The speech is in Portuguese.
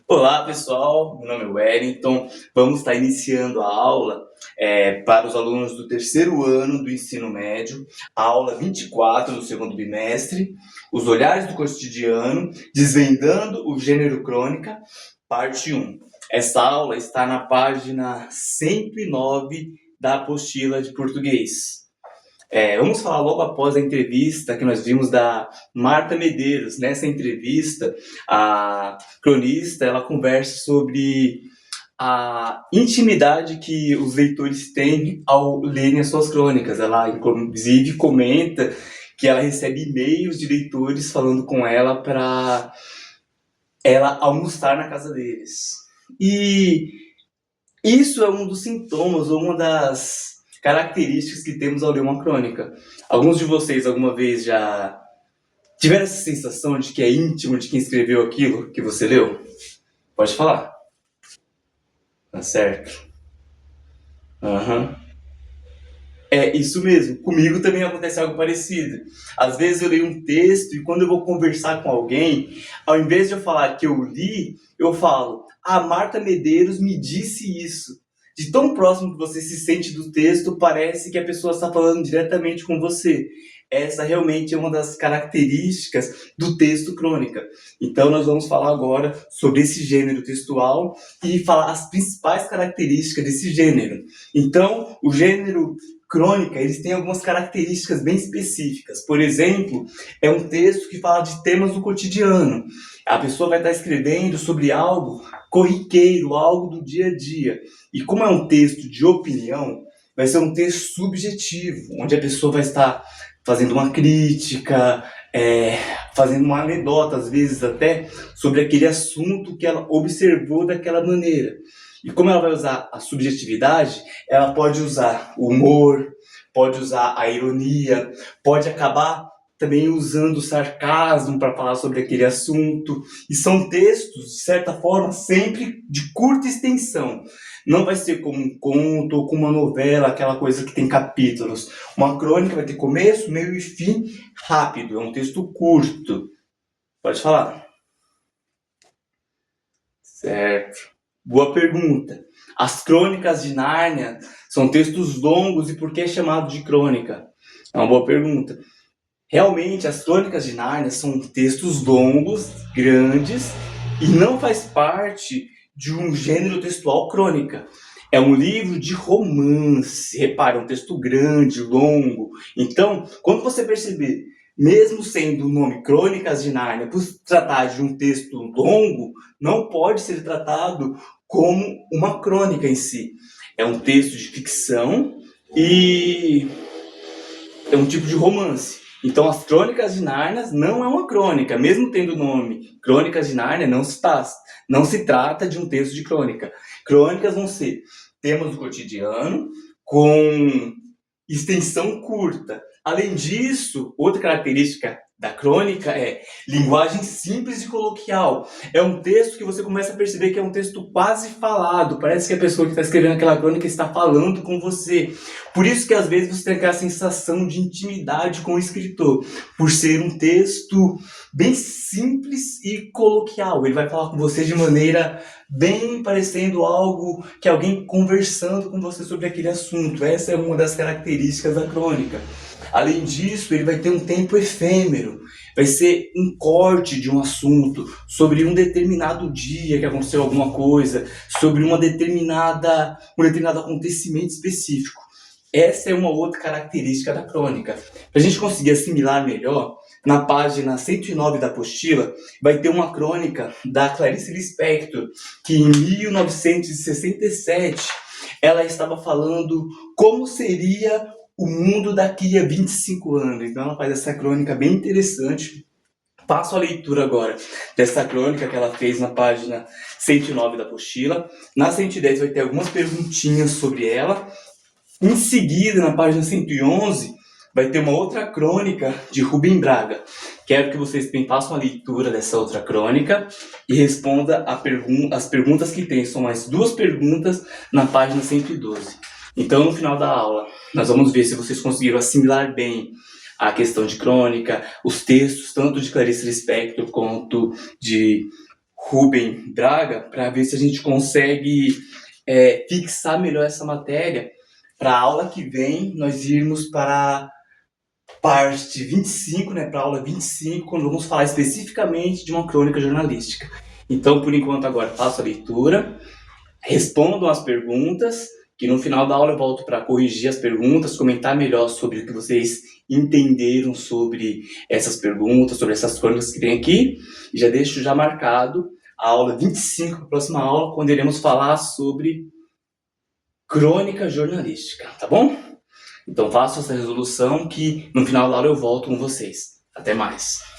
Olá, pessoal. Meu nome é Wellington. Vamos estar iniciando a aula para os alunos do terceiro ano do ensino médio, a aula 24 do segundo bimestre, Os Olhares do Cotidiano, Desvendando o Gênero Crônica, parte 1. Essa aula está na página 109 da apostila de português. Vamos falar logo após a entrevista que nós vimos da Marta Medeiros. Nessa entrevista, a cronista ela conversa sobre a intimidade que os leitores têm ao lerem as suas crônicas. Ela, inclusive, comenta que ela recebe e-mails de leitores falando com ela para ela almoçar na casa deles. E isso é um dos sintomas, ou uma das características que temos ao ler uma crônica. Alguns de vocês alguma vez já tiveram essa sensação de que é íntimo de quem escreveu aquilo que você leu? Pode falar. Tá certo. Aham. É isso mesmo. Comigo também acontece algo parecido. Às vezes eu leio um texto e quando eu vou conversar com alguém, ao invés de eu falar que eu li, eu falo: a Marta Medeiros me disse isso. De tão próximo que você se sente do texto, parece que a pessoa está falando diretamente com você. Essa realmente é uma das características do texto crônica. Então nós vamos falar agora sobre esse gênero textual e falar as principais características desse gênero. Então, o gênero crônica, eles têm algumas características bem específicas. Por exemplo, é um texto que fala de temas do cotidiano. A pessoa vai estar escrevendo sobre algo corriqueiro, algo do dia a dia. E como é um texto de opinião, vai ser um texto subjetivo, onde a pessoa vai estar fazendo uma crítica, fazendo uma anedota, às vezes até, sobre aquele assunto que ela observou daquela maneira. E como ela vai usar a subjetividade, ela pode usar o humor, pode usar a ironia, pode acabar também usando o sarcasmo para falar sobre aquele assunto. E são textos, de certa forma, sempre de curta extensão. Não vai ser como um conto ou como uma novela, aquela coisa que tem capítulos. Uma crônica vai ter começo, meio e fim rápido. É um texto curto. Pode falar. Certo. Boa pergunta. As crônicas de Nárnia são textos longos e por que é chamado de crônica? É uma boa pergunta. Realmente, as crônicas de Nárnia são textos longos, grandes, e não faz parte de um gênero textual crônica. É um livro de romance. Repare, é um texto grande, longo. Então, quando você perceber, mesmo sendo o nome Crônicas de Nárnia, por se tratar de um texto longo, não pode ser tratado como uma crônica em si. É um texto de ficção e é um tipo de romance. Então, as Crônicas de Nárnia não é uma crônica, mesmo tendo o nome Crônicas de Nárnia, não se trata de um texto de crônica. Crônicas vão ser temas do cotidiano com extensão curta. Além disso, outra característica da crônica é linguagem simples e coloquial. É um texto que você começa a perceber que é um texto quase falado. Parece que a pessoa que está escrevendo aquela crônica está falando com você. Por isso que às vezes você tem aquela sensação de intimidade com o escritor, por ser um texto bem simples e coloquial. Ele vai falar com você de maneira bem parecendo algo que alguém conversando com você sobre aquele assunto. Essa é uma das características da crônica. Além disso, ele vai ter um tempo efêmero, vai ser um corte de um assunto, sobre um determinado dia que aconteceu alguma coisa, sobre um determinado acontecimento específico. Essa é uma outra característica da crônica. Para a gente conseguir assimilar melhor, na página 109 da apostila, vai ter uma crônica da Clarice Lispector, que em 1967 ela estava falando como seria o mundo daqui a 25 anos. Então ela faz essa crônica bem interessante. Passo a leitura agora dessa crônica que ela fez na página 109 da apostila. Na 110 vai ter algumas perguntinhas sobre ela. Em seguida, na página 111, vai ter uma outra crônica de Rubem Braga. Quero que vocês façam a leitura dessa outra crônica e responda as perguntas que tem. São mais duas perguntas na página 112. Então, no final da aula, nós vamos ver se vocês conseguiram assimilar bem a questão de crônica, os textos, tanto de Clarice Lispector quanto de Rubem Braga para ver se a gente consegue fixar melhor essa matéria para a aula que vem nós irmos para a parte 25, né, para a aula 25, quando vamos falar especificamente de uma crônica jornalística. Então, por enquanto, agora faço a leitura, respondam as perguntas, que no final da aula eu volto para corrigir as perguntas, comentar melhor sobre o que vocês entenderam sobre essas perguntas, sobre essas crônicas que tem aqui, e já deixo já marcado a aula 25, a próxima aula, quando iremos falar sobre crônica jornalística, tá bom? Então façam essa resolução que no final da aula eu volto com vocês. Até mais!